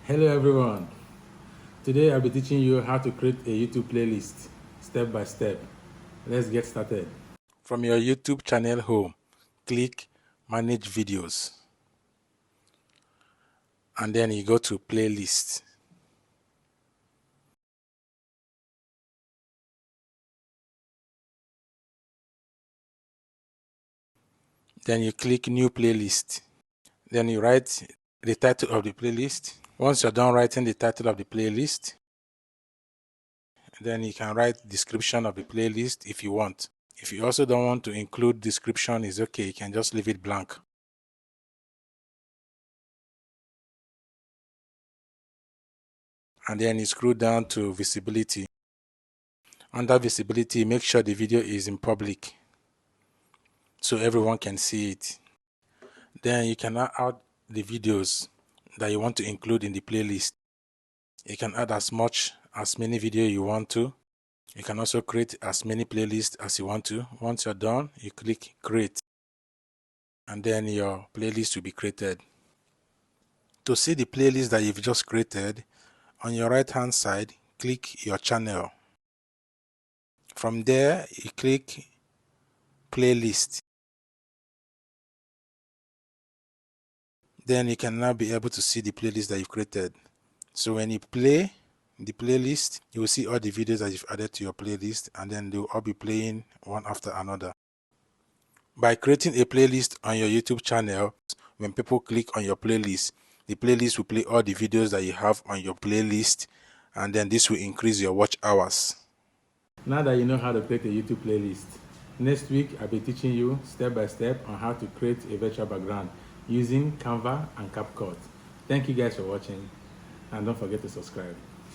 Hello everyone. Today I'll be teaching you how to create a YouTube playlist step by step. Let's get started. From your YouTube channel home, click Manage Videos. And then you go to Playlist. Then you click New Playlist. Then you write the title of the playlist. Once you're done writing the title of the playlist, then you can write description of the playlist if you want. If you also don't want to include description, it's okay. You can just leave it blank. And then you scroll down to visibility. Under visibility, make sure the video is in public so everyone can see it. Then you can add the videos that you want to include in the playlist. You can add as many videos you want to. You can also create as many playlists as you want to. Once you're done, you click create, and then your playlist will be created. To see the playlist that you've just created, on your right hand side, click your channel. From there, you click playlist. Then you can now be able to see the playlist that you've created. So when you play the playlist, you will see all the videos that you've added to your playlist, and then they'll all be playing one after another. By creating a playlist on your YouTube channel, when people click on your playlist, the playlist will play all the videos that you have on your playlist, and then this will increase your watch hours. Now that you know how to create a YouTube playlist, next week I'll be teaching you step by step on how to create a virtual background using Canva and CapCut. Thank you guys for watching, and don't forget to subscribe.